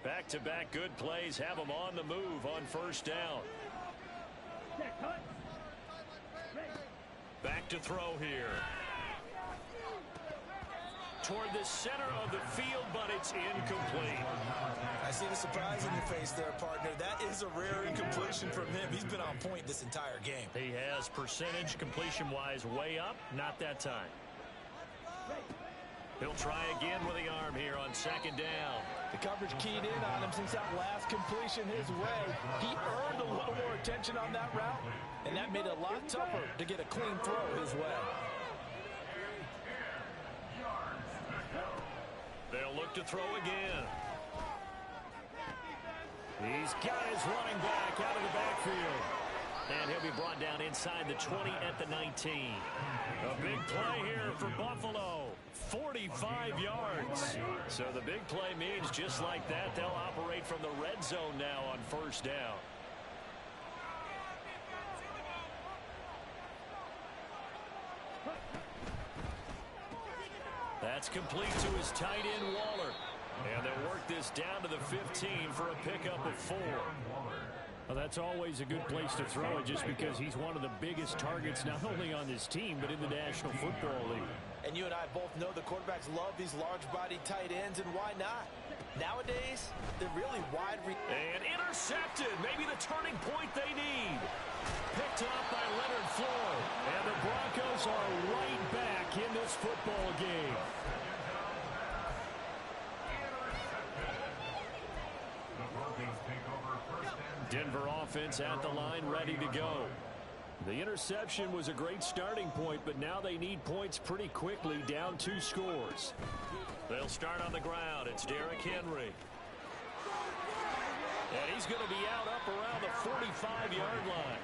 Back-to-back good plays have them on the move on first down. Back to throw here. Toward the center of the field, but it's incomplete. I see the surprise in your face there, partner. That is a rare incompletion from him. He's been on point this entire game. He has percentage completion-wise way up, not that time. He'll try again with the arm here on second down. The coverage keyed in on him since that last completion his way. He earned a little more attention on that route, and that made it a lot tougher to get a clean throw his way. They'll look to throw again. He's got his running back out of the backfield. And he'll be brought down inside the 20 at the 19. A big play here for Buffalo. 45 yards. So the big play means just like that, they'll operate from the red zone now on first down. That's complete to his tight end, Waller. And they'll work this down to the 15 for a pickup of 4. Well, that's always a good place to throw it just because he's one of the biggest targets not only on this team but in the National Football League. And you and I both know the quarterbacks love these large-bodied tight ends, and why not? Nowadays, they're really wide. And intercepted. Maybe the turning point they need. Picked up by Leonard Floyd. And the Broncos are right back in this football game. Denver offense at the line, ready to go. The interception was a great starting point, but now they need points pretty quickly, down 2 scores. They'll start on the ground. It's Derrick Henry. And he's going to be out up around the 45-yard line.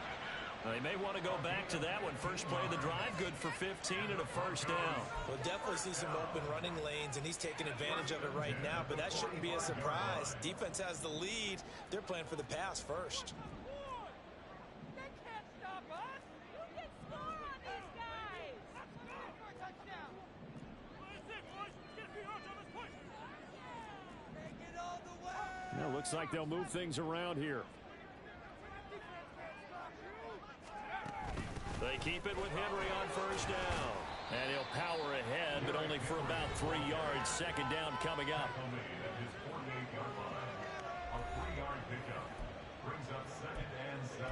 They may want to go back to that one. First play of the drive, good for 15 and a first down. We'll definitely see some open running lanes, and he's taking advantage of it right now, but that shouldn't be a surprise. Defense has the lead. They're playing for the pass first. They can't stop us. You can score on these guys. For a touchdown. That's it, boys. Get a few yards on this push. Take it all the way. Now, looks like they'll move things around here. They keep it with Henry on first down. And he'll power ahead, but only for about 3 yards. Second down coming up. His 48-yard line. A 3-yard pickup brings up 2nd and 7.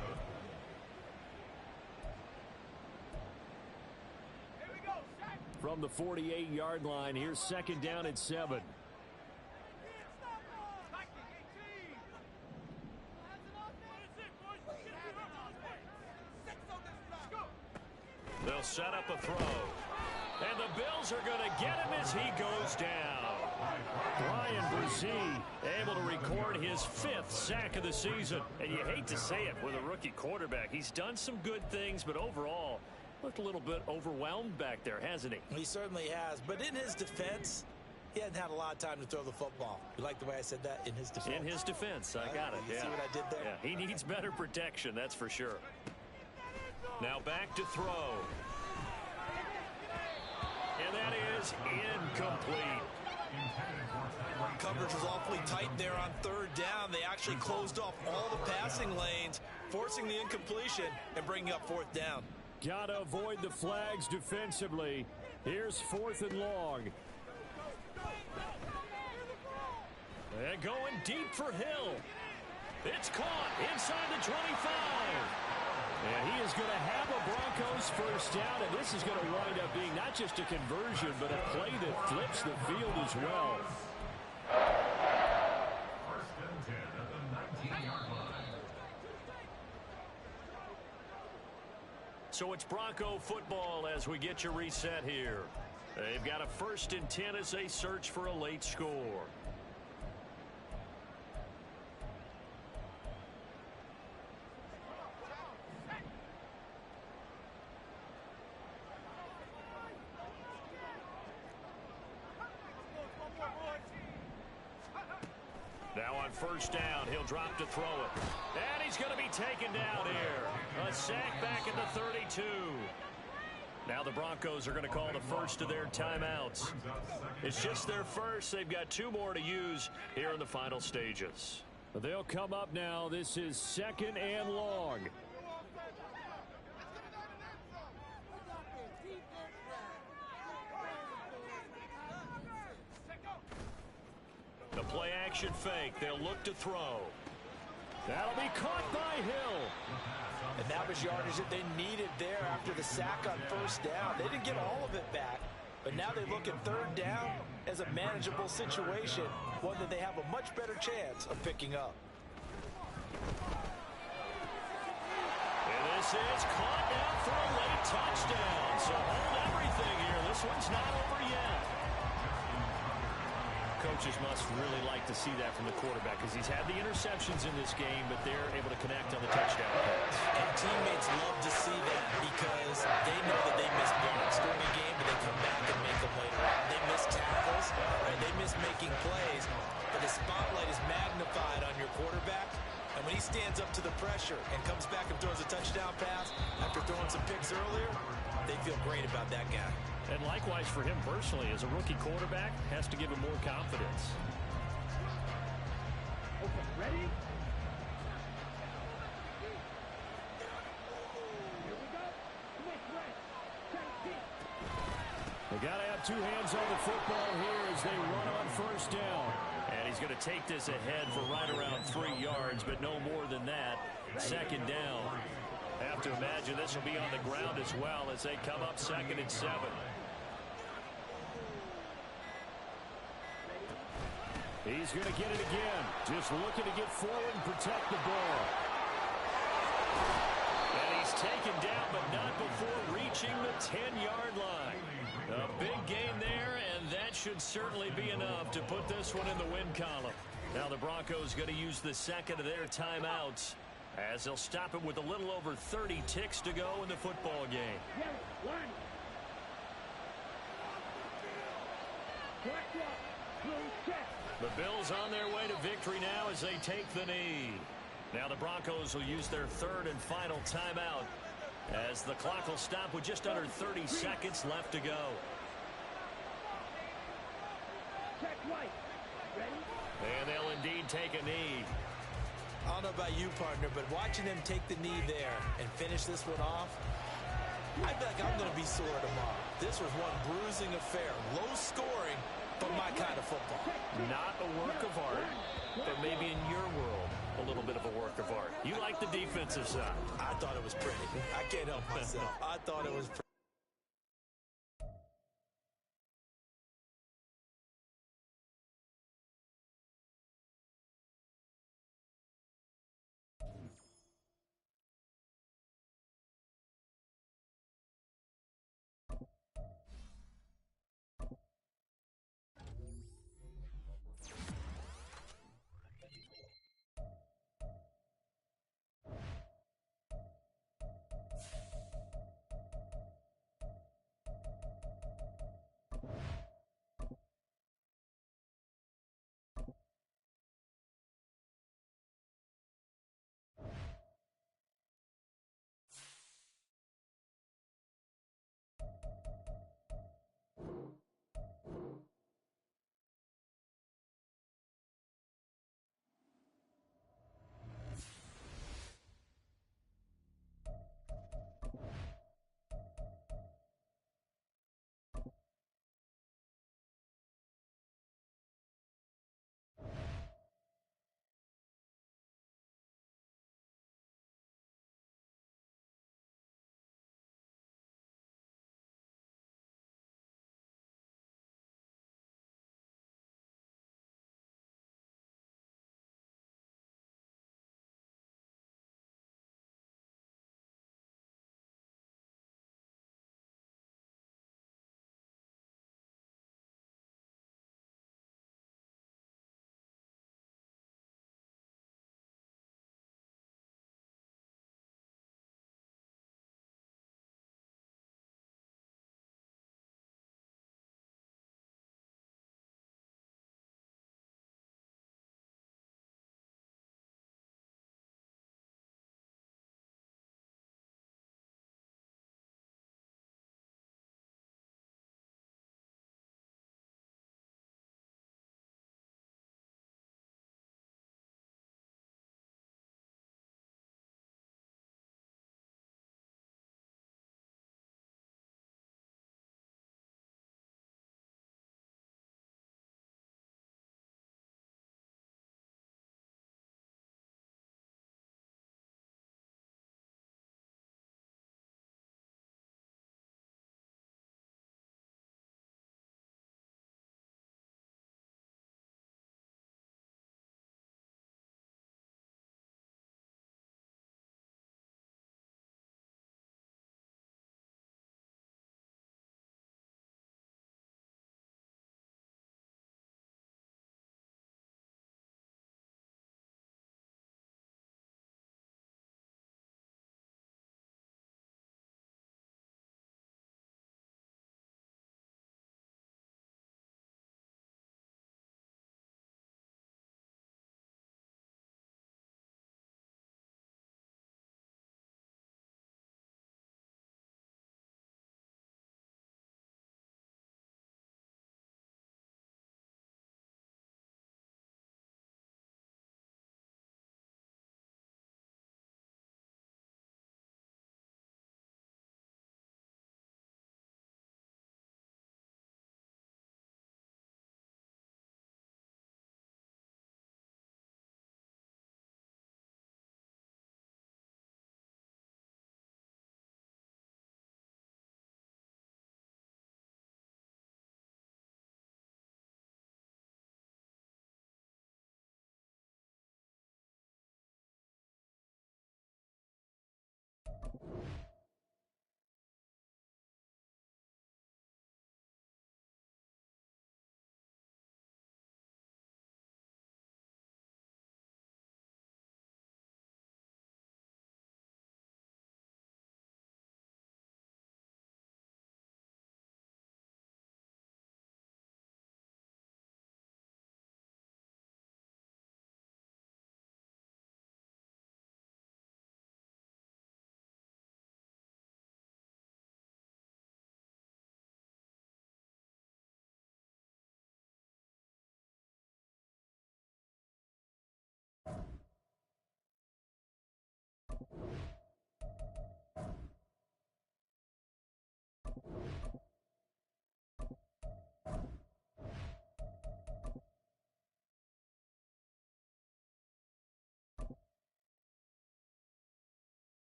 Here we go, Shaq. From the 48-yard line, here's 2nd down and 7. They'll set up a throw. And the Bills are going to get him as he goes down. Brian Brzee able to record his 5th sack of the season. And you hate to say it with a rookie quarterback. He's done some good things, but overall looked a little bit overwhelmed back there, hasn't he? He certainly has. But in his defense, he hadn't had a lot of time to throw the football. You like the way I said that? In his defense. In his defense. I got it. You see what I did there? Yeah, he needs better protection, that's for sure. Now back to throw. And that is incomplete. Coverage was awfully tight there on 3rd down. They actually closed off all the passing lanes, forcing the incompletion and bringing up 4th down. Gotta avoid the flags defensively. Here's 4th and long. And going deep for Hill. It's caught inside the 25. And he is going to have a Broncos first down, and this is going to wind up being not just a conversion, but a play that flips the field as well. 1st and 10 at the 19-yard line. So it's Bronco football as we get you reset here. They've got a 1st and 10 as they search for a late score. Now on first down, he'll drop to throw it. And he's going to be taken down here. A sack back at the 32. Now the Broncos are going to call the first of their timeouts. It's just their first. They've got 2 more to use here in the final stages. They'll come up now. This is 2nd and long. The play action fake. They'll look to throw. That'll be caught by Hill. And that was yardage that they needed there after the sack on 1st down. They didn't get all of it back, but now they look at 3rd down as a manageable situation, one that they have a much better chance of picking up. And this is caught now for a late touchdown. So hold everything here. This one's not over yet. Coaches must really like to see that from the quarterback because he's had the interceptions in this game, but they're able to connect on the touchdown pass. And teammates love to see that because they know that they miss blocks during a game, but they come back and make them later on. They miss tackles, right? They miss making plays, but the spotlight is magnified on your quarterback. And when he stands up to the pressure and comes back and throws a touchdown pass after throwing some picks earlier, they feel great about that guy. And likewise for him personally, as a rookie quarterback, has to give him more confidence. Okay, ready? Here we go. Switch right. They got to have 2 hands on the football here as they run on 1st down. And he's going to take this ahead for right around 3 yards, but no more than that. 2nd down. Have to imagine this will be on the ground as well as they come up 2nd and 7. He's going to get it again. Just looking to get forward and protect the ball. And he's taken down, but not before reaching the 10-yard line. A big gain there, and that should certainly be enough to put this one in the win column. Now the Broncos going to use the 2nd of their timeouts as they'll stop it with a little over 30 ticks to go in the football game. Yellow, 1. Black block. Blue check. The Bills on their way to victory now as they take the knee. Now the Broncos will use their 3rd and final timeout as the clock will stop with just under 30 seconds left to go. Check right. Ready? And they'll indeed take a knee. I don't know about you, partner, but watching them take the knee there and finish this one off, I feel like I'm going to be sore tomorrow. This was one bruising affair. Low scoring, but my kind of football. Not a work of art, but maybe in your world, a little bit of a work of art. You like the defensive side. I thought it was pretty. I can't help myself. I thought it was pretty.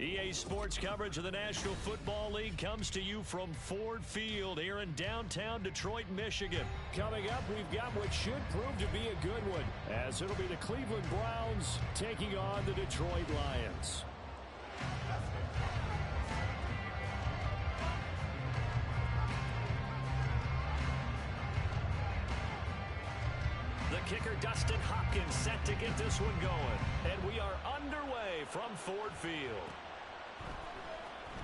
EA Sports coverage of the National Football League comes to you from Ford Field here in downtown Detroit, Michigan. Coming up, we've got what should prove to be a good one, as it'll be the Cleveland Browns taking on the Detroit Lions. The kicker, Dustin Hopkins, set to get this one going. And we are underway from Ford Field.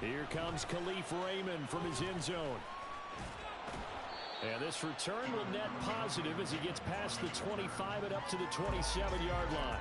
Here comes Khalif Raymond from his end zone. And this return will net positive as he gets past the 25 and up to the 27-yard line.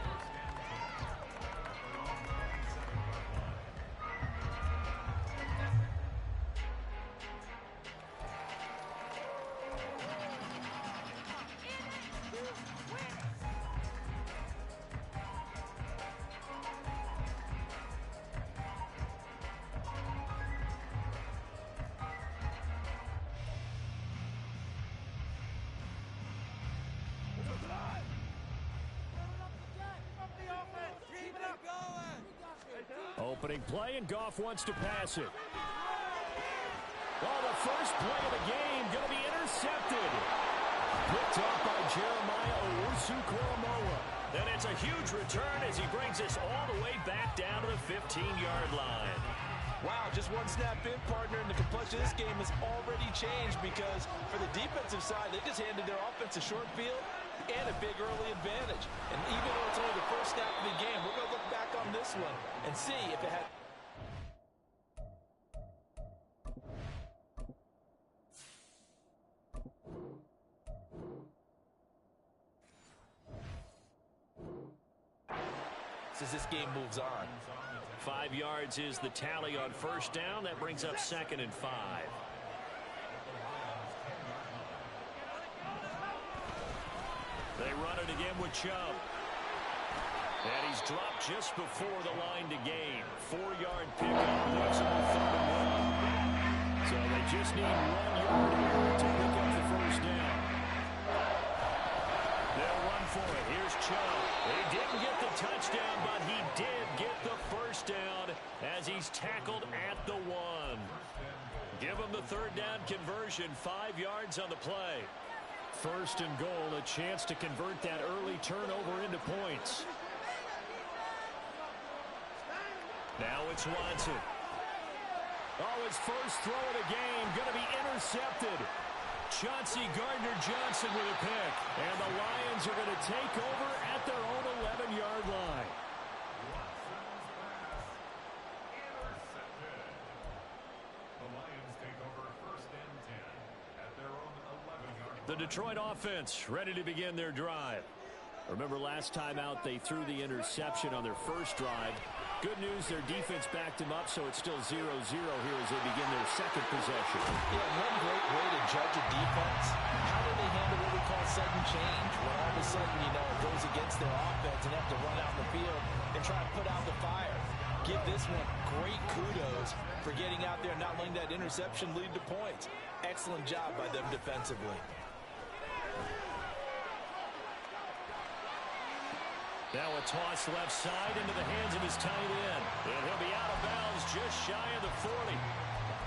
Opening play, and Goff wants to pass it. Oh, the first play of the game going to be intercepted. Picked up by Jeremiah Owusu-Koramoah. And it's a huge return as he brings us all the way back down to the 15-yard line. Wow, just one snap in, partner, and the complexion of this game has already changed because for the defensive side, they just handed their offense a short field and a big early advantage. And even though it's only the first snap of the game, we're going to look back on this one and see if it had... as this game moves on. 5 yards is the tally on first down. That brings up 2nd and 5. They run it again with Chubb. And he's dropped just before the line to gain. 4-yard pickup, leaves him with 3rd and 1. So they just need 1 yard here to pick up the first down. They'll run for it. Here's Chubb. He didn't get the touchdown, but he did get the first down as he's tackled at the 1. Give him the 3rd down conversion, 5 yards on the play. 1st and goal, a chance to convert that early turnover into points. Now it's Watson. Oh, his first throw of the game going to be intercepted. Chauncey Gardner-Johnson with a pick. And the Lions are going to take over at their own 11-yard line. The Detroit offense ready to begin their drive. Remember last time out they threw the interception on their first drive. Good news, their defense backed them up, so it's still 0-0 here as they begin their second possession. Yeah, one great way to judge a defense, how do they handle what we call sudden change? When all of a sudden, you know, it goes against their offense and have to run out in the field and try to put out the fire. Give this one great kudos for getting out there and not letting that interception lead to points. Excellent job by them defensively. Now a toss left side into the hands of his tight end. And he'll be out of bounds just shy of the 40.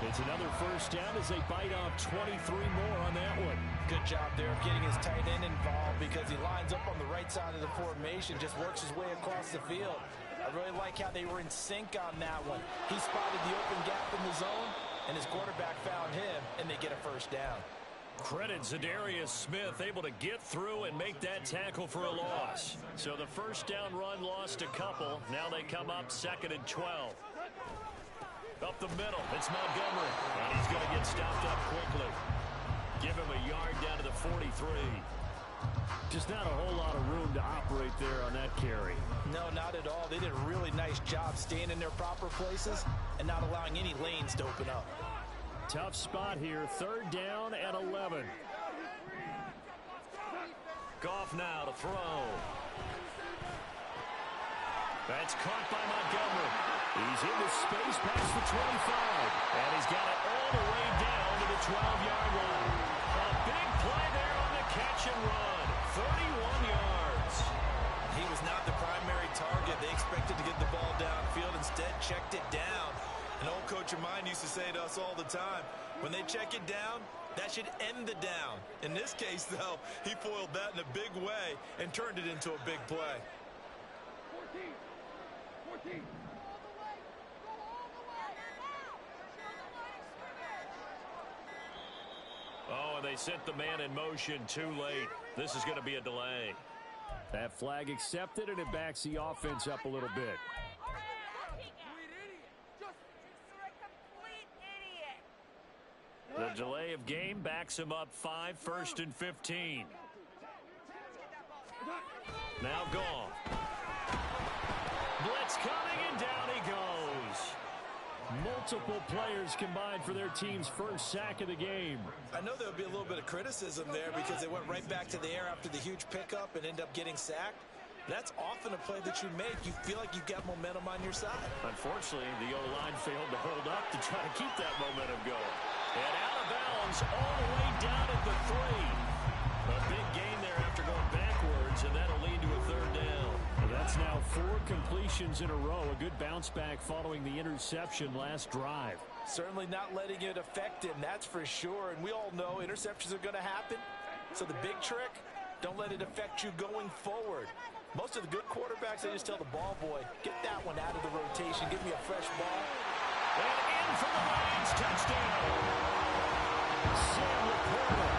It's another first down as they bite off 23 more on that one. Good job there of getting his tight end involved because he lines up on the right side of the formation, just works his way across the field. I really like how they were in sync on that one. He spotted the open gap in the zone, and his quarterback found him, and they get a first down. Credit Zadarius Smith able to get through and make that tackle for a loss. So the first down run lost a couple. Now they come up 2nd and 12. Up the middle, it's Montgomery. And he's going to get stopped up quickly. Give him a yard down to the 43. Just not a whole lot of room to operate there on that carry. No, not at all. They did a really nice job staying in their proper places and not allowing any lanes to open up. Tough spot here, 3rd down and 11. Goff now to throw. That's caught by Montgomery. He's into space past the 25. And he's got it all the way down to the 12-yard line. A big play there on the catch and run. 31 yards. He was not the primary target. They expected to get the ball downfield. Instead, checked it down. An old coach of mine used to say to us all the time, when they check it down, that should end the down. In this case, though, he foiled that in a big way and turned it into a big play. 14. Oh, and they sent the man in motion too late. This is going to be a delay. That flag accepted, and it backs the offense up a little bit. The delay of game backs him up 5, 1st and 15. Now gone. Blitz coming, and down he goes. Multiple players combined for their team's first sack of the game. I know there'll be a little bit of criticism there because they went right back to the air after the huge pickup and end up getting sacked. That's often a play that you make. You feel like you've got momentum on your side. Unfortunately, the O-line failed to hold up to try to keep that momentum going. And out of bounds all the way down at the 3. A big gain there after going backwards, and that'll lead to a 3rd down. Well, that's now 4 completions in a row. A good bounce back following the interception last drive. Certainly not letting it affect him, that's for sure. And we all know interceptions are going to happen. So the big trick, don't let it affect you going forward. Most of the good quarterbacks, they just tell the ball boy, get that one out of the rotation. Give me a fresh ball. And in for the Lions, touchdown. Sam Laporta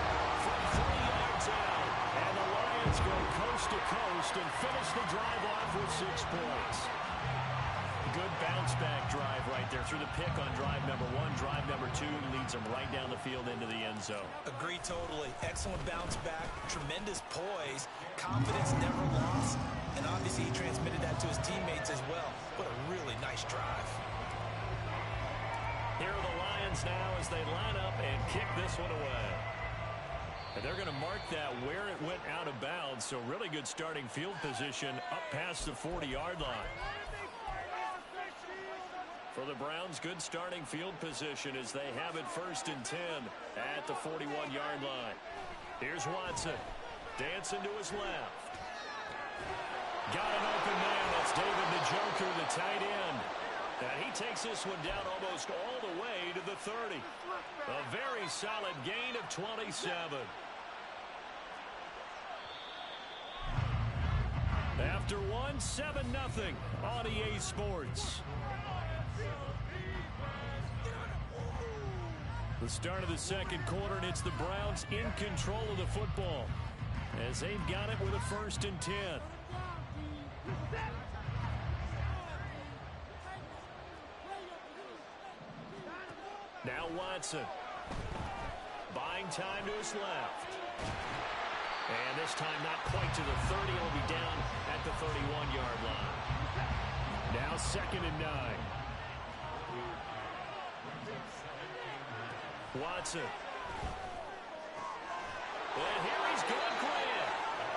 from 3 yards out. And the Lions go coast to coast and finish the drive off with 6 points. Good bounce back drive right there through the pick on drive number 1. Drive number 2 leads them right down the field into the end zone. Agree totally. Excellent bounce back. Tremendous poise. Confidence never lost. And obviously he transmitted that to his teammates as well. What a really nice drive. Here are the Lions now as they line up and kick this one away. And they're going to mark that where it went out of bounds. So really good starting field position up past the 40-yard line. For the Browns, good starting field position as they have it 1st and 10 at the 41-yard line. Here's Watson. Dancing to his left. Got an open man. That's David Njoku, the tight end. And he takes this one down almost all the way to the 30. A very solid gain of 27. After 7-0 on EA Sports. The start of the second quarter, and it's the Browns in control of the football as they've got it with a 1st and 10. Now Watson. Buying time to his left. And this time not quite to the 30. He'll be down at the 31-yard line. Now 2nd and 9. Watson. And here he's going for it.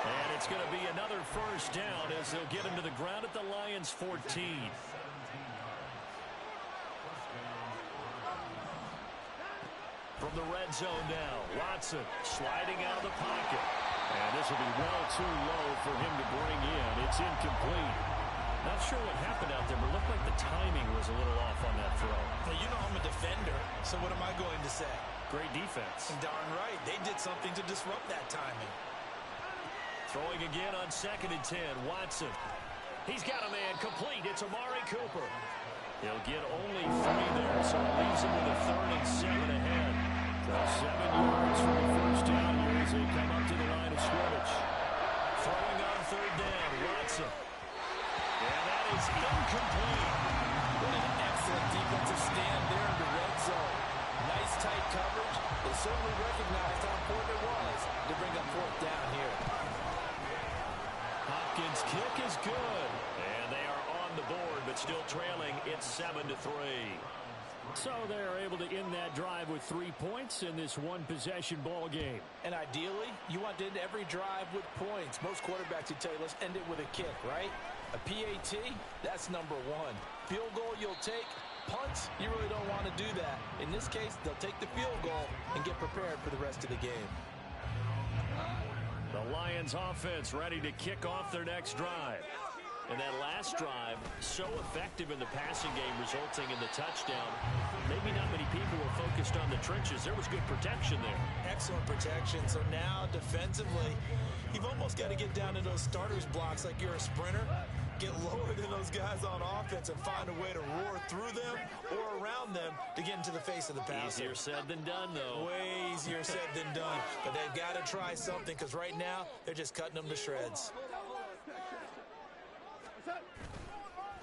And it's going to be another 1st down as they'll get him to the ground at the Lions' 14. From the red zone now, Watson sliding out of the pocket. And this will be well too low for him to bring in. It's incomplete. Not sure what happened out there, but it looked like the timing was a little off on that throw. Well, you know I'm a defender, so what am I going to say? Great defense. Darn right. They did something to disrupt that timing. Throwing again on 2nd and 10, Watson. He's got a man complete. It's Amari Cooper. He'll get only 3 there, so it leaves him with a 3rd and 7 ahead. So 7 yards for the 1st down here as they come up to the line of scrimmage. Throwing on 3rd down, Watson. And that is incomplete. What an excellent defensive stand there in the red zone. Nice tight coverage. They certainly recognized how important it was to bring up 4th down here. Hopkins' kick is good. And they are on the board, but still trailing. It's 7-3. So they're able to end that drive with 3 points in this one-possession ball game. And ideally, you want to end every drive with points. Most quarterbacks would tell you, let's end it with a kick, right? A PAT, that's number 1. Field goal you'll take. Punts, you really don't want to do that. In this case, they'll take the field goal and get prepared for the rest of the game. The Lions offense ready to kick off their next drive. And that last drive, so effective in the passing game, resulting in the touchdown. Maybe not many people were focused on the trenches. There was good protection there. Excellent protection. So now defensively, you've almost got to get down to those starters blocks like you're a sprinter. Get lower than those guys on offense and find a way to roar through them or around them to get into the face of the passer. Easier said than done, though. Way easier said than done. But they've got to try something because right now they're just cutting them to shreds.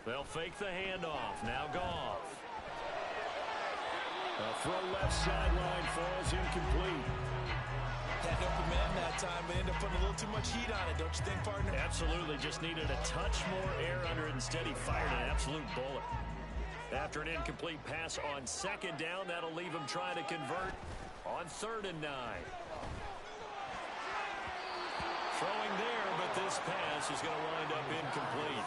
They'll fake the handoff. Now Goff. A throw left sideline falls incomplete. Had no command that time, but ended up putting a little too much heat on it, don't you think, partner? Absolutely. Just needed a touch more air under it. Instead, he fired an absolute bullet. After an incomplete pass on second down, that'll leave him trying to convert on 3rd and 9. Throwing there, but this pass is going to wind up incomplete.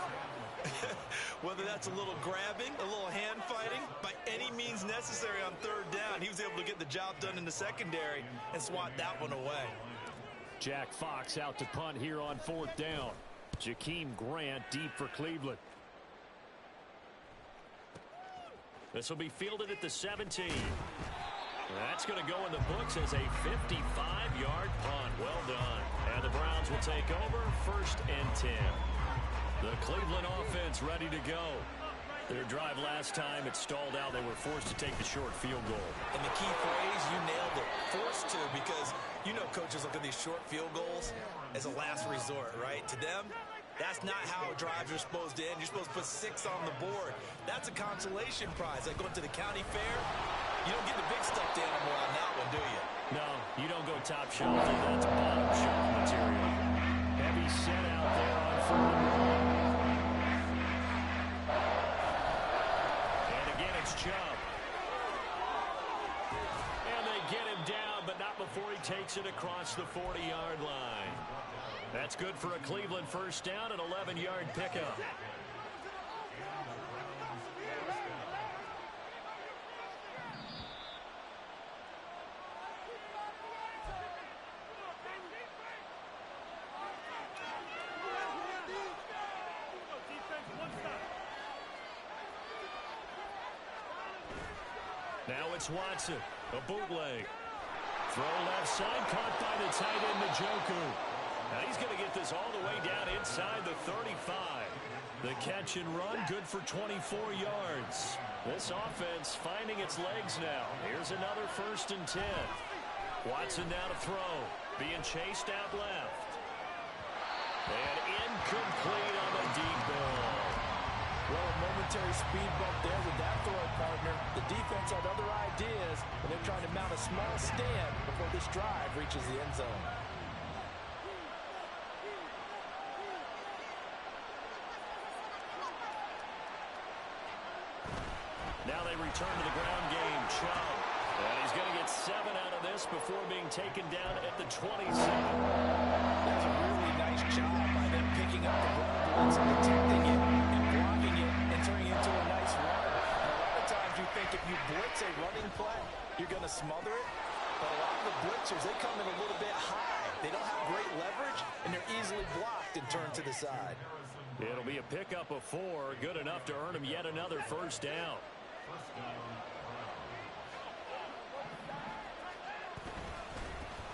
Whether that's a little grabbing, a little hand fighting, by any means necessary on 3rd down, he was able to get the job done in the secondary and swat that one away. Jack Fox out to punt here on 4th down. Jakeem Grant deep for Cleveland. This will be fielded at the 17. That's going to go in the books as a 55-yard punt. Well done. And the Browns will take over 1st and 10. The Cleveland offense ready to go. Their drive last time, it stalled out. They were forced to take the short field goal. And the key phrase, you nailed it, forced to, because you know coaches look at these short field goals as a last resort, right? To them, that's not how drives are supposed to end. You're supposed to put 6 on the board. That's a consolation prize. Like going to the county fair, you don't get the big stuffed animal on that one, do you? No, you don't go top shelf. That's bottom shelf material. Heavy set out there on 4th and 1. Chubb. And they get him down, but not before he takes it across the 40-yard line. That's good for a Cleveland 1st down, an 11-yard pickup. Now it's Watson, a bootleg. Throw left side, caught by the tight end, Njoku. Now he's going to get this all the way down inside the 35. The catch and run, good for 24 yards. This offense finding its legs now. Here's another 1st and 10. Watson now to throw, being chased out left. And incomplete on the deep ball. Well, a momentary speed bump there with that throw, partner. The defense had other ideas, and they're trying to mount a small stand before this drive reaches the end zone. Now they return to the ground game. Chubb. And he's going to get 7 out of this before being taken down at the 27. That's a really nice job by them picking up the run blitz and protecting it and blocking it and turning it into a nice run. And a lot of times you think if you blitz a running play, you're going to smother it. But a lot of the blitzers, they come in a little bit high. They don't have great leverage, and they're easily blocked and turned to the side. It'll be a pickup of 4, good enough to earn him yet another 1st down.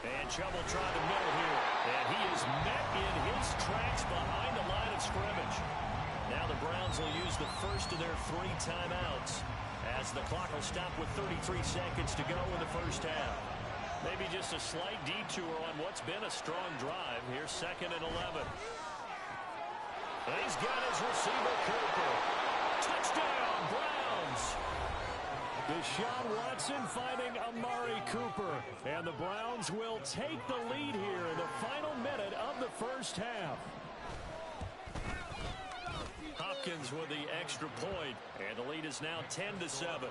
And Chubb will try the middle here. And he is met in his tracks behind the line of scrimmage. Now the Browns will use the first of their 3 timeouts as the clock will stop with 33 seconds to go in the 1st half. Maybe just a slight detour on what's been a strong drive. Here's 2nd and 11. And he's got his receiver, Cooper. Touchdown, Browns! Deshaun Watson finding Amari Cooper. And the Browns will take the lead here in the final minute of the 1st half. Hopkins with the extra point, and the lead is now 10-7.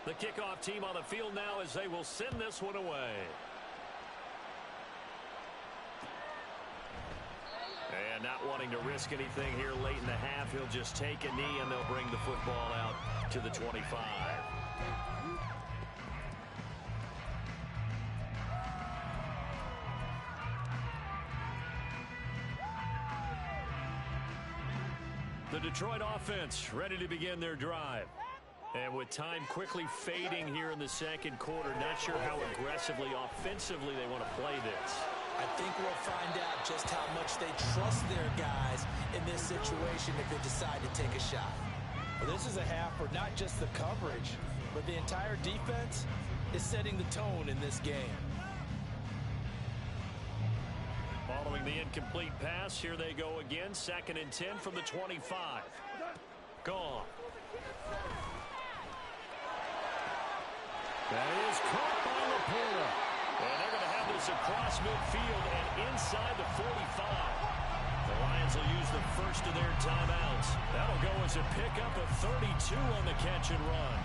The kickoff team on the field now as they will send this one away. And not wanting to risk anything here late in the half, he'll just take a knee and they'll bring the football out to the 25. The Detroit offense ready to begin their drive. And with time quickly fading here in the second quarter, not sure how aggressively, offensively they want to play this. I think we'll find out just how much they trust their guys in this situation if they decide to take a shot. Well, this is a half where not just the coverage, but the entire defense is setting the tone in this game. Following the incomplete pass, here they go again. 2nd and 10 from the 25. Gone. That is caught by LaPorta. And they're going to have this across midfield and inside the 45. The Lions will use the first of their timeouts. That'll go as a pickup of 32 on the catch and run.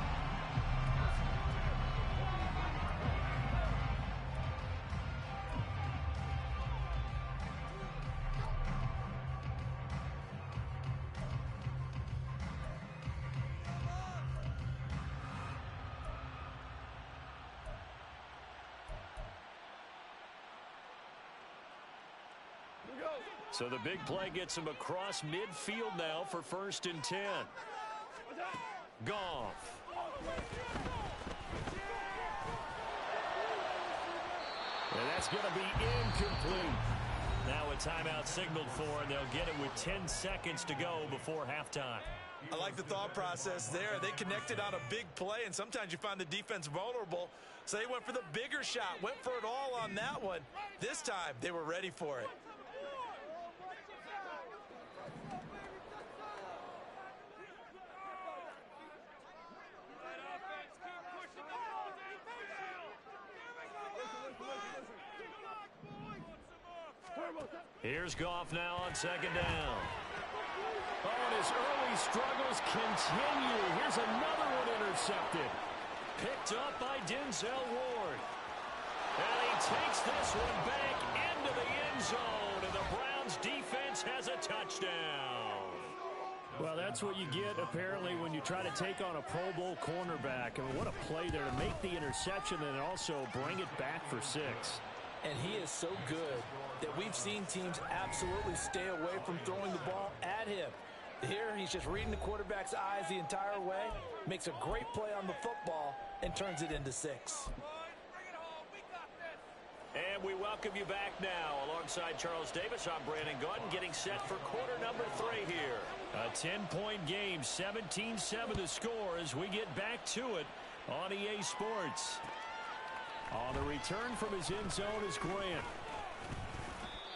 So the big play gets him across midfield now for 1st and 10. Goff. And that's going to be incomplete. Now a timeout signaled for, and they'll get it with 10 seconds to go before halftime. I like the thought process there. They connected on a big play, and sometimes you find the defense vulnerable. So they went for the bigger shot, went for it all on that one. This time, they were ready for it. Here's Goff now on 2nd down. Oh, and his early struggles continue. Here's another one intercepted. Picked up by Denzel Ward. And he takes this one back into the end zone, and the Browns defense has a touchdown. Well, that's what you get, apparently, when you try to take on a Pro Bowl cornerback. I mean, what a play there to make the interception and also bring it back for 6. And he is so good that we've seen teams absolutely stay away from throwing the ball at him. Here, he's just reading the quarterback's eyes the entire way, makes a great play on the football, and turns it into 6. And we welcome you back now. Alongside Charles Davis, I'm Brandon Gaudin, getting set for quarter number 3 here. A 10-point game, 17-7 the score as we get back to it on EA Sports. On the return from his end zone is Grant.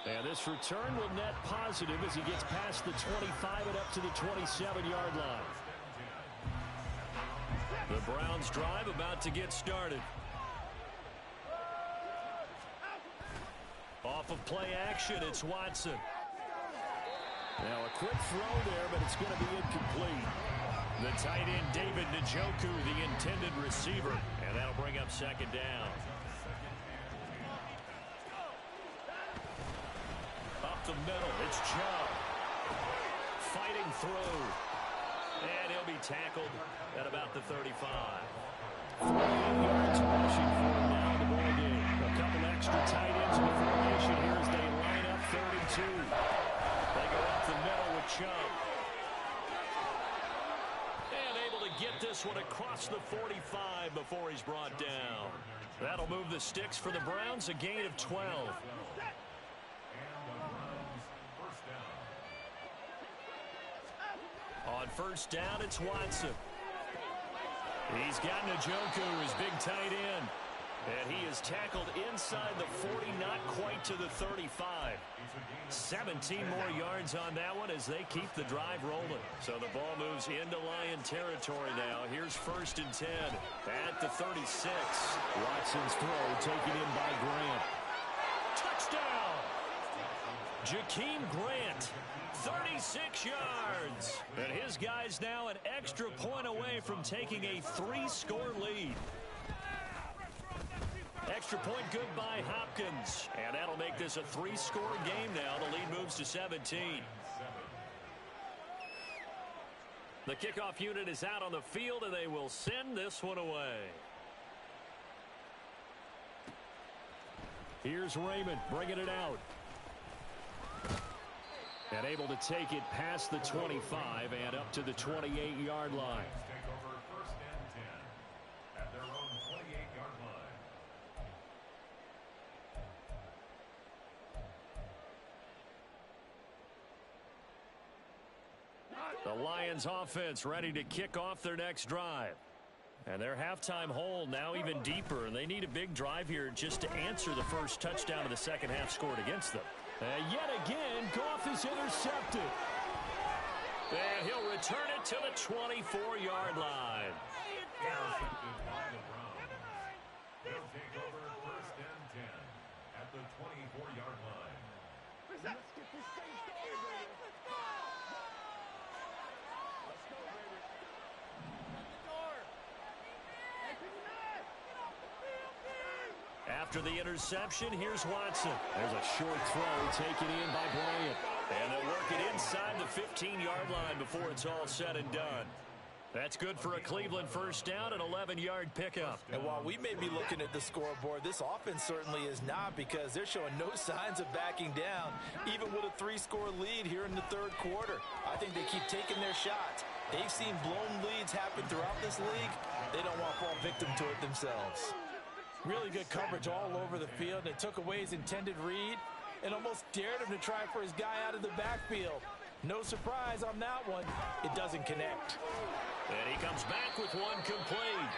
And this return will net positive as he gets past the 25 and up to the 27-yard line. The Browns drive about to get started. Off of play action, it's Watson. Now a quick throw there, but it's going to be incomplete. The tight end, David Njoku, the intended receiver. And that'll bring up 2nd down. Up the middle, it's Chubb. Fighting through. And he'll be tackled at about the 35. 48 yards rushing for him now in the ballgame. A couple extra tight ends in the formation here as they line up 32. They go up the middle with Chubb. And able to get this one across the 45 before he's brought down. That'll move the sticks for the Browns, a gain of 12. On 1st down, it's Watson. He's got Njoku, his big tight end. And he is tackled inside the 40, not quite to the 35. 17 more yards on that one as they keep the drive rolling. So the ball moves into Lion territory now. Here's 1st and 10 at the 36. Watson's throw taken in by Grant. Touchdown! Jakeem Grant, 36 yards. And his guy's now an extra point away from taking a 3-score lead. Extra point good by Hopkins. And that'll make this a 3-score game now. The lead moves to 17. The kickoff unit is out on the field, and they will send this one away. Here's Raymond bringing it out. And Able to take it past the 25 and up to the 28-yard line. Take over first and 10 at their own 28-yard line. The Lions offense ready to kick off their next drive. And their halftime hole now even deeper, and they need a big drive here just to answer the first touchdown of the second half scored against them. And yet again, Goff is intercepted. And he'll return it to the 24-yard line. Intercepted by the Browns. They'll take over first and 10 at the 24-yard line. Let's get this thing started, baby. Let's go! Let's go, baby. At the door. Hey, pick him up. Get off the field, dude. After the interception, here's Watson. There's a short throw taken in by Bryant. And they'll work it inside the 15-yard line before it's all said and done. That's good for a Cleveland first down, an 11-yard pickup. And while we may be looking at the scoreboard, this offense certainly is not, because they're showing no signs of backing down, even with a 3-score lead here in the third quarter. I think they keep taking their shots. They've seen blown leads happen throughout this league. They don't want to fall victim to it themselves. Really good coverage all over the field. They took away his intended read and almost dared him to try for his guy out of the backfield. No surprise on that one. It doesn't connect. And he comes back with one complete.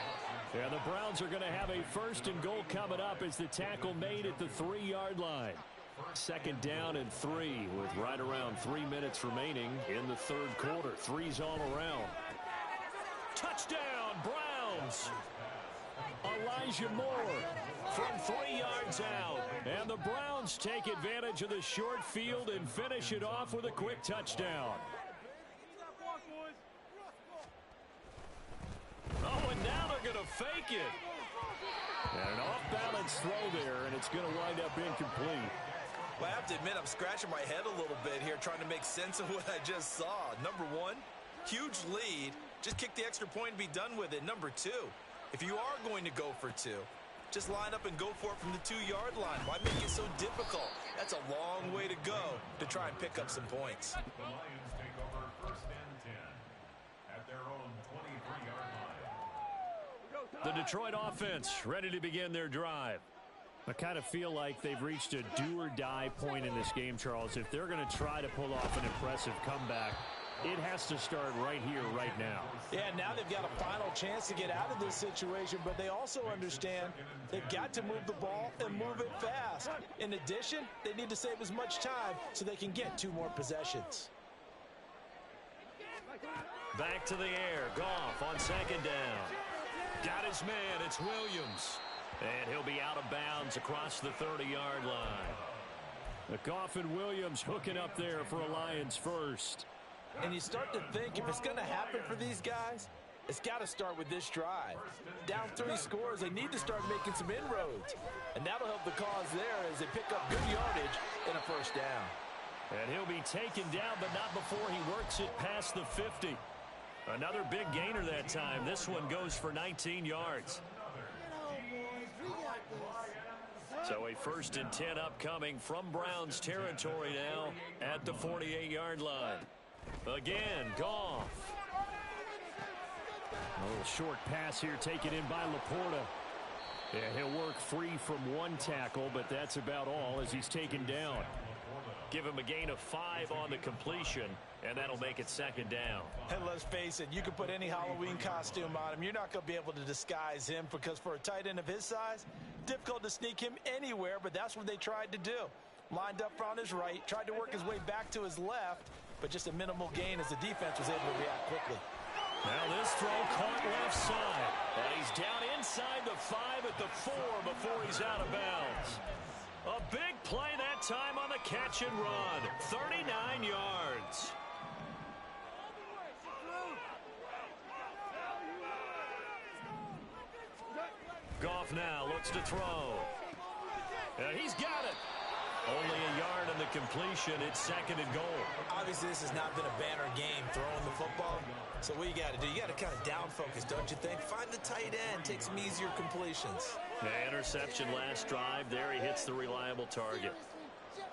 And the Browns are going to have a first and goal coming up as the tackle made at the 3-yard line. Second down and 3 with right around 3 minutes remaining in the third quarter. 3's all around. Touchdown, Browns! Elijah Moore from 3 yards out. And the Browns take advantage of the short field and finish it off with a quick touchdown. Oh, and now they're going to fake it. And an off-balance throw there, and it's going to wind up incomplete. Well, I have to admit, I'm scratching my head a little bit here trying to make sense of what I just saw. Number one, huge lead. Just kick the extra point and be done with it. Number two, if you are going to go for two, just line up and go for it from the 2-yard line. Why make it so difficult? That's a long way to go to try and pick up some points. The Lions take over first and 10 at their own 23-yard line. The Detroit offense ready to begin their drive. I kind of feel like they've reached a do-or-die point in this game, Charles. If they're going to try to pull off an impressive comeback, it has to start right here, right now. Yeah, now they've got a final chance to get out of this situation, but they also understand they've got to move the ball and move it fast. In addition, they need to save as much time so they can get 2 more possessions. Back to the air. Goff on second down. Got his man. It's Williams. And he'll be out of bounds across the 30-yard line. The Goff and Williams hooking up there for a Lions first. And you start to think, if it's going to happen for these guys, it's got to start with this drive. Down 3 scores, they need to start making some inroads. And that'll help the cause there as they pick up good yardage and a first down. And he'll be taken down, but not before he works it past the 50. Another big gainer that time. This one goes for 19 yards. So a first and 10 upcoming from Browns territory now at the 48-yard line. Again, Goff. A little short pass here taken in by Laporta. Yeah, he'll work free from one tackle, but that's about all as he's taken down. Give him a gain of 5 on the completion, and that'll make it second down. And let's face it, you can put any Halloween costume on him. You're not going to be able to disguise him, because for a tight end of his size, difficult to sneak him anywhere, but that's what they tried to do. Lined up on his right, tried to work his way back to his left, but just a minimal gain as the defense was able to react quickly. Now this throw caught left side, and he's down inside the 5 at the 4 before he's out of bounds. A big play that time on the catch and run. 39 yards. Goff now looks to throw. And he's got it. Only a yard on the completion. It's second and goal. Obviously, this has not been a banner game throwing the football. So what you got to do, you got to kind of down focus, don't you think? Find the tight end, take some easier completions. The interception last drive. There he hits the reliable target.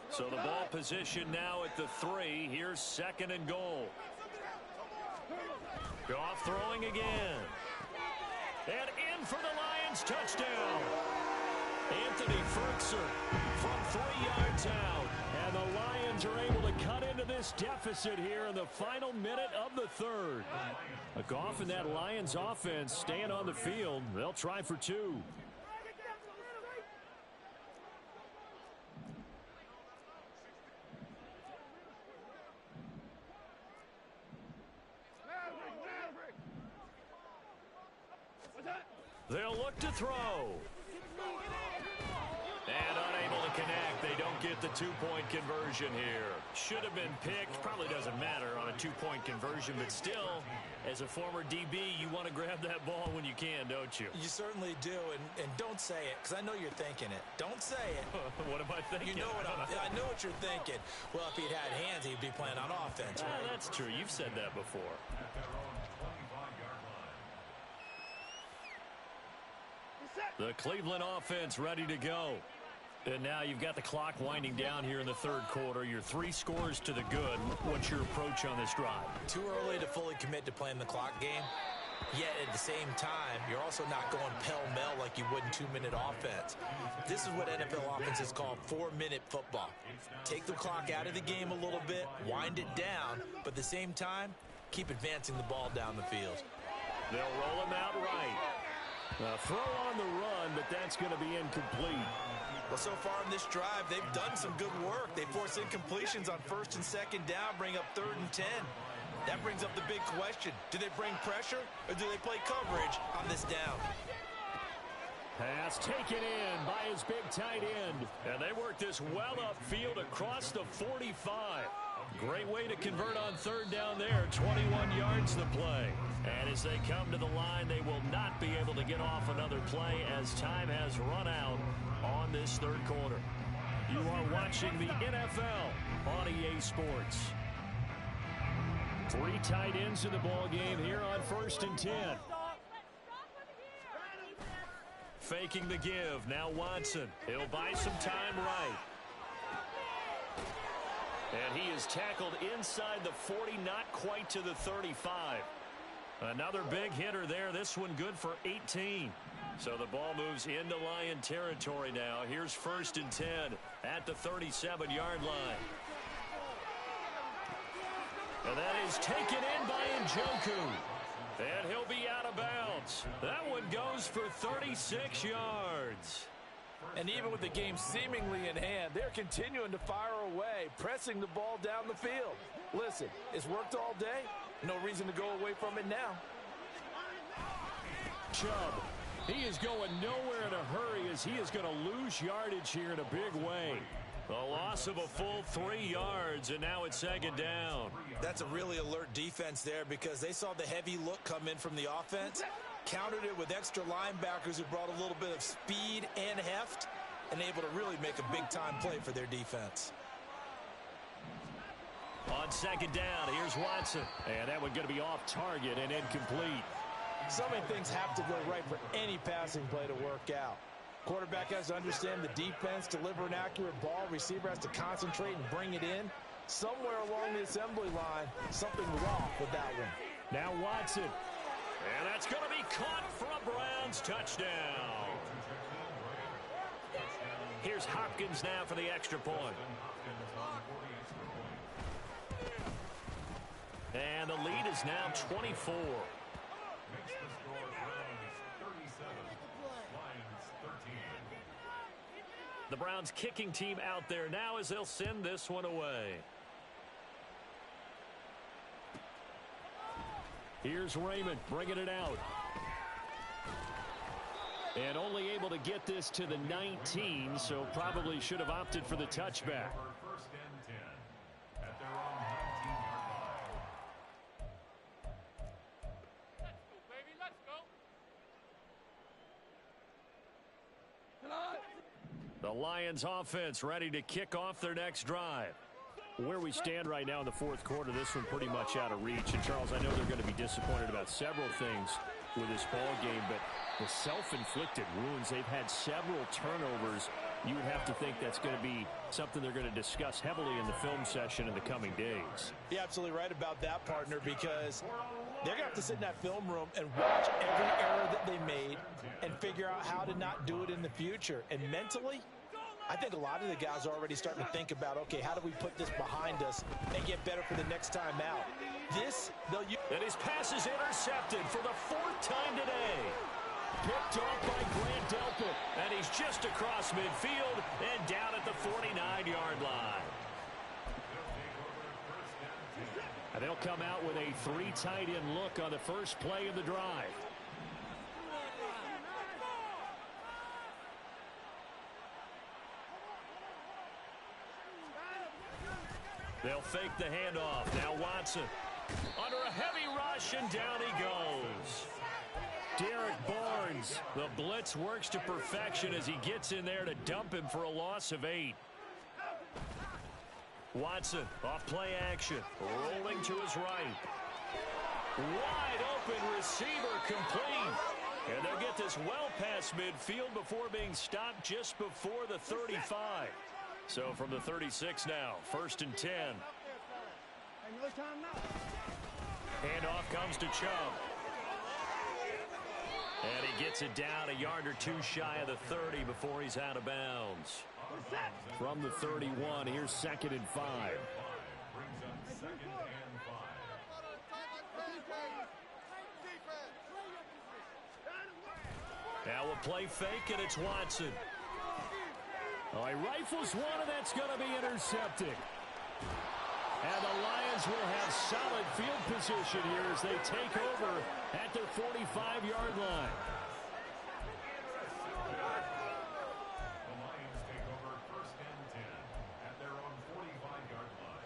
So the ball position now at the 3. Here's 2nd and goal. Goff throwing again. And in for the Lions, touchdown. Anthony Ferkser from 3 yards out. And the Lions are able to cut into this deficit here in the final minute of the 3rd. Goff and that Lions offense staying on the field. They'll try for 2. They'll look to throw. And unable to connect. They don't get the 2-point conversion here. Should have been picked. Probably doesn't matter on a 2-point conversion, but still, as a former DB, you want to grab that ball when you can, don't you? You certainly do, and don't say it, because I know you're thinking it. Don't say it. What am I thinking? You know what I know what you're thinking. Well, if he'd had hands, he'd be playing on offense, right? That's true. You've said that before. The Cleveland offense ready to go. And now you've got the clock winding down here in the 3rd quarter. You're 3 scores to the good. What's your approach on this drive? Too early to fully commit to playing the clock game. Yet at the same time, you're also not going pell-mell like you would in 2-minute offense. This is what NFL offenses call 4-minute football. Take the clock out of the game a little bit, wind it down, but at the same time, keep advancing the ball down the field. They'll roll him out right. Throw on the run, but that's going to be incomplete. Well, so far in this drive, they've done some good work. They force incompletions on 1st and 2nd down, bring up 3rd and 10. That brings up the big question. Do they bring pressure, or do they play coverage on this down? Pass taken in by his big tight end. And they work this well upfield across the 45. Great way to convert on 3rd down there. 21 yards the play. And as they come to the line, they will not be able to get off another play as time has run out on this 3rd quarter. You are watching the NFL on EA Sports. 3 tight ends in the ball game here on 1st and 10. Faking the give. Now Watson. He'll buy some time right. And he is tackled inside the 40, not quite to the 35. Another big hitter there. This one good for 18. So the ball moves into Lion territory now. Here's 1st and 10 at the 37-yard line. And that is taken in by Njoku. And he'll be out of bounds. That one goes for 36 yards. And even with the game seemingly in hand, they're continuing to fire away, pressing the ball down the field. Listen, it's worked all day. No reason to go away from it now. Chubb. He is going nowhere in a hurry as he is going to lose yardage here in a big way. A loss of a full 3 yards, and now it's 2nd down. That's a really alert defense there because they saw the heavy look come in from the offense, countered it with extra linebackers who brought a little bit of speed and heft, and able to really make a big-time play for their defense. On 2nd down, here's Watson. And that one going to be off target and incomplete. So many things have to go right for any passing play to work out. Quarterback has to understand the defense, deliver an accurate ball. Receiver has to concentrate and bring it in. Somewhere along the assembly line, something's off with that one. Now Watson. And that's going to be caught for a Browns touchdown. Here's Hopkins now for the extra point. And the lead is now 24. The Browns kicking team out there now as they'll send this one away. Here's Raymond bringing it out. And only able to get this to the 19, so probably should have opted for the touchback. First and 10 at their own 19-yard line. Let's go, baby, let's go. The Lions offense ready to kick off their next drive. Where we stand right now in the 4th quarter, this one pretty much out of reach. And, Charles, I know they're going to be disappointed about several things with this ball game, but the self-inflicted wounds, they've had several turnovers you would have to think that's going to be something they're going to discuss heavily in the film session in the coming days. You're absolutely right about that, partner, because they're going to have to sit in that film room and watch every error that they made and figure out how to not do it in the future. And mentally, I think a lot of the guys are already starting to think about, okay, how do we put this behind us and get better for the next time out? And his pass is intercepted for the 4th time today. Picked off by Grant Delpit. And he's just across midfield and down at the 49-yard line. And they'll come out with a 3 tight end look on the first play of the drive. They'll fake the handoff. Now Watson under a heavy rush, and down he goes. Derek Barnes, the blitz works to perfection as he gets in there to dump him for a loss of 8. Watson off play action, rolling to his right. Wide open receiver complete. And they'll get this well past midfield before being stopped just before the 35. So from the 36 now, 1st and 10. Handoff comes to Chubb. And he gets it down a yard or 2 shy of the 30 before he's out of bounds. From the 31, here's 2nd and 5. Brings up 2nd and 5. Now a play fake, and it's Watson. Oh, he rifles one, and that's going to be intercepted. And the Lions will have solid field position here as they take over at their 45-yard line. The Lions take over 1st and 10 at their own 45-yard line.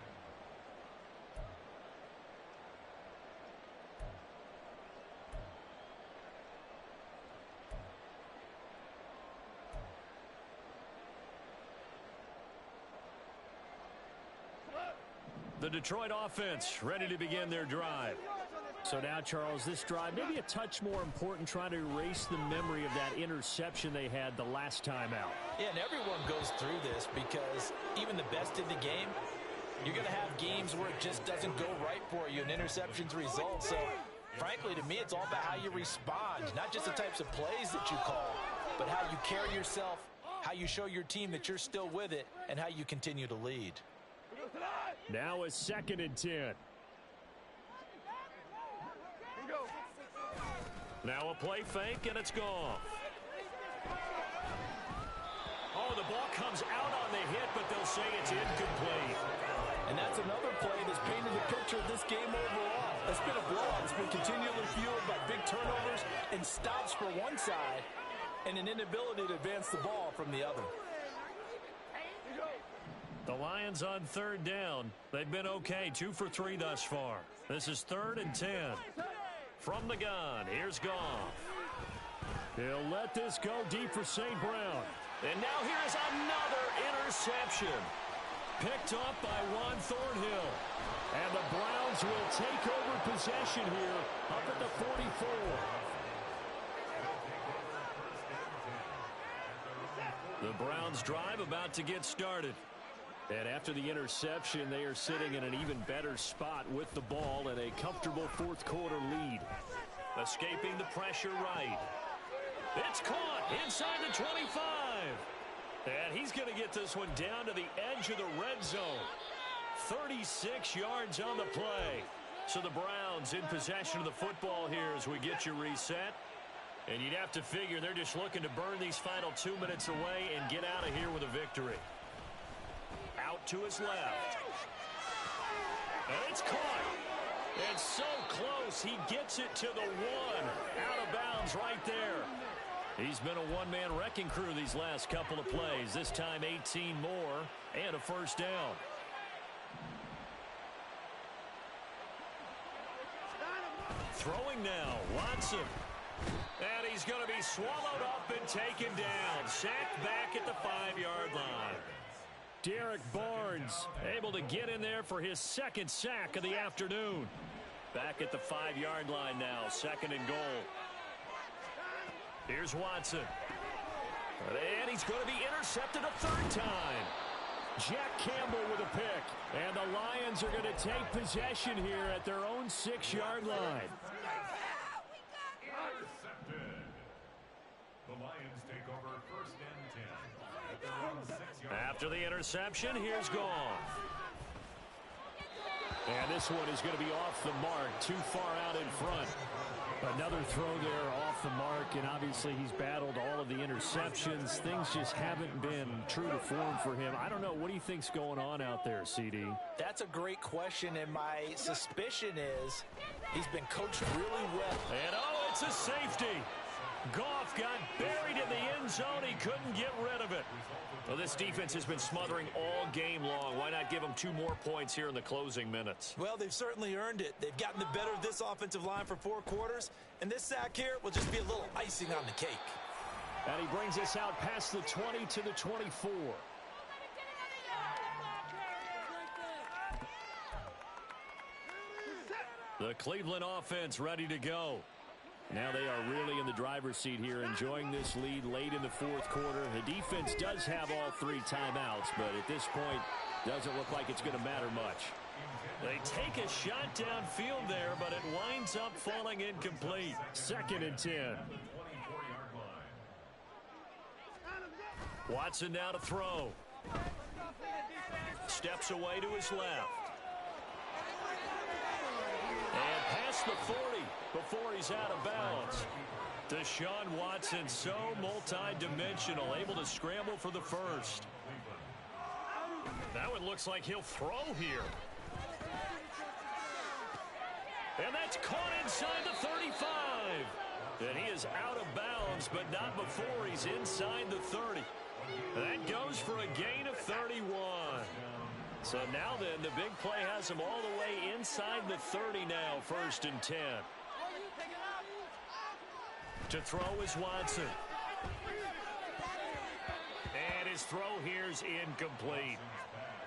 The Detroit offense ready to begin their drive. So now, Charles, this drive maybe a touch more important, trying to erase the memory of that interception they had the last time out. Yeah, and everyone goes through this because even the best in the game, you're going to have games where it just doesn't go right for you and interceptions result. So, frankly, to me, it's all about how you respond, not just the types of plays that you call, but how you carry yourself, how you show your team that you're still with it, and how you continue to lead. Now a 2nd and 10. Now a play fake, and it's gone. Oh, the ball comes out on the hit, but they'll say it's incomplete. And that's another play that's painted the picture of this game overall. It's been a blowout. It's been continually fueled by big turnovers and stops for one side and an inability to advance the ball from the other. The Lions on 3rd down. They've been okay, 2 for 3 thus far. This is 3rd and 10. From the gun, here's Goff. He'll let this go deep for St. Brown. And now here's another interception. Picked up by Juan Thornhill. And the Browns will take over possession here up at the 44. The Browns drive about to get started. And after the interception, they are sitting in an even better spot with the ball and a comfortable 4th quarter lead. Escaping the pressure right. It's caught inside the 25. And he's going to get this one down to the edge of the red zone. 36 yards on the play. So the Browns in possession of the football here as we get you reset. And you'd have to figure they're just looking to burn these final 2 minutes away and get out of here with a victory. Out to his left. And it's caught. And so close, he gets it to the 1. Out of bounds right there. He's been a one-man wrecking crew these last couple of plays. This time 18 more and a 1st down. Throwing now, Watson. And he's going to be swallowed up and taken down. Sacked back at the 5-yard line. Derek Barnes able to get in there for his 2nd sack of the afternoon. Back at the 5-yard line now, 2nd and goal. Here's Watson. And he's going to be intercepted a third time. Jack Campbell with a pick. And the Lions are going to take possession here at their own 6-yard line. Intercepted. The Lions take over first and 10 at their own 6-yard line. After the interception, here's Goff. And this one is going to be off the mark, too far out in front. Another throw there off the mark, and obviously he's battled all of the interceptions. Things just haven't been true to form for him. I don't know. What do you think's going on out there, CD? That's a great question, and my suspicion is he's been coached really well. And, oh, it's a safety. Goff got buried in the end zone. He couldn't get rid of it. Well, this defense has been smothering all game long. Why not give them 2 more points here in the closing minutes? Well, they've certainly earned it. They've gotten the better of this offensive line for 4 quarters, and this sack here will just be a little icing on the cake. And he brings us out past the 20 to the 24. The Cleveland offense ready to go. Now they are really in the driver's seat here, enjoying this lead late in the 4th quarter. The defense does have all 3 timeouts, but at this point, doesn't look like it's going to matter much. They take a shot downfield there, but it winds up falling incomplete. 2nd and 10. Watson now to throw. Steps away to his left. And past the 40 before he's out of bounds. Deshaun Watson, so multi-dimensional, able to scramble for the first. That one looks like he'll throw here. And that's caught inside the 35. And he is out of bounds, but not before he's inside the 30. That goes for a gain of 31. So now then, the big play has him all the way inside the 30 now, 1st and 10. To throw is Watson. And his throw here's incomplete.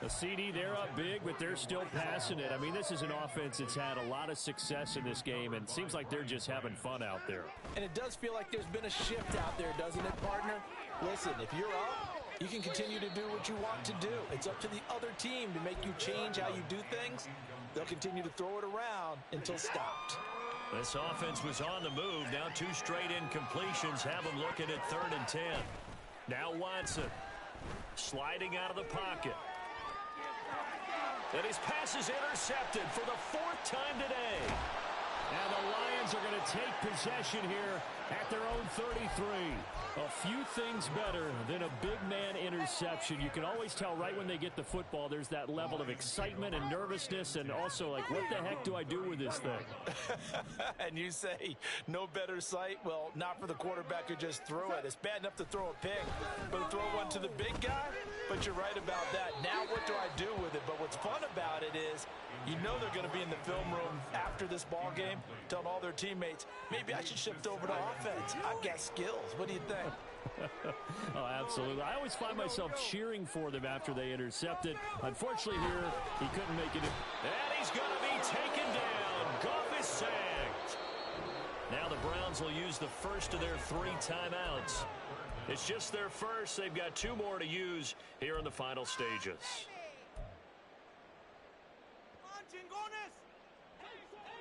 The CD, they're up big, but they're still passing it. I mean, this is an offense that's had a lot of success in this game, and it seems like they're just having fun out there. And it does feel like there's been a shift out there, doesn't it, partner? Listen, if you're up, you can continue to do what you want to do. It's up to the other team to make you change how you do things. They'll continue to throw it around until stopped. This offense was on the move. Now 2 straight incompletions have them looking at 3rd and 10. Now Watson sliding out of the pocket. And his pass is intercepted for the 4th time today. Now the Lions are going to take possession here at their own 33. A few things better than a big man interception. You can always tell right when they get the football, there's that level of excitement and nervousness, and also like, what the heck do I do with this thing? And you say, no better sight? Well, not for the quarterback who just threw it. It's bad enough to throw a pick, but throw one to the big guy? But you're right about that. Now what do I do with it? But what's fun about it is, you know they're going to be in the film room after this ball game, telling all their teammates, maybe I should shift over to offense. I've got skills. What do you think? Oh, absolutely. I always find myself cheering for them after they intercept it. Unfortunately here, he couldn't make it. And he's going to be taken down. Goff is sacked. Now the Browns will use the first of their 3 timeouts. It's just their first. They've got 2 more to use here in the final stages.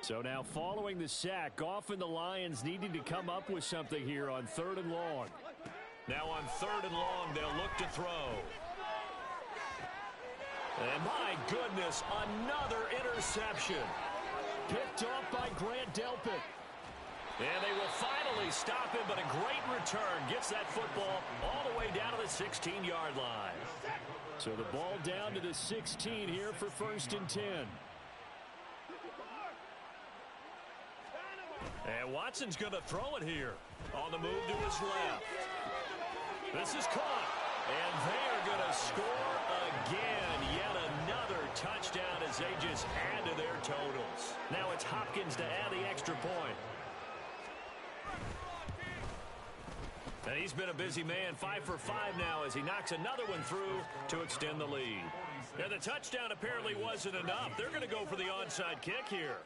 So now following the sack, Goff and the Lions needing to come up with something here on 3rd and long. Now on 3rd and long, they'll look to throw. And my goodness, another interception. Picked off by Grant Delpit. And they will finally stop him, but a great return gets that football all the way down to the 16-yard line. So the ball down to the 16 here for 1st and 10. And Watson's going to throw it here. On the move to his left. This is caught. And they are going to score again. Yet another touchdown as they just add to their totals. Now it's Hopkins to add the extra point. And he's been a busy man, 5 for 5 now as he knocks another one through to extend the lead. And the touchdown apparently wasn't enough. They're going to go for the onside kick here.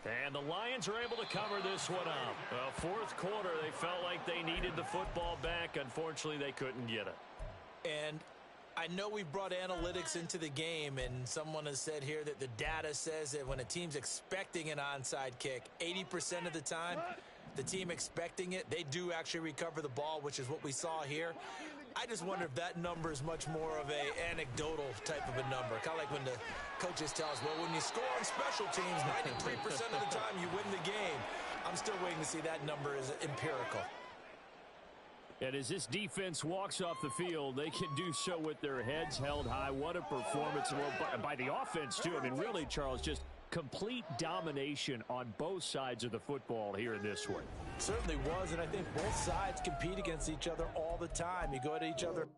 And the Lions are able to cover this one up. Well, fourth quarter, they felt like they needed the football back. Unfortunately, they couldn't get it. And I know we've brought analytics into the game, and someone has said here that the data says that when a team's expecting an onside kick, 80% of the time, the team expecting it, they do actually recover the ball, which is what we saw here. I just wonder if that number is much more of a anecdotal type of a number. Kind of like when the coaches tell us, well, when you score on special teams, 93% of the time you win the game. I'm still waiting to see that number is empirical. And as this defense walks off the field, they can do so with their heads held high. What a performance by the offense, too. I mean, really, Charles, just complete domination on both sides of the football here in this one. Certainly was, and I think both sides compete against each other all the time. You go at each other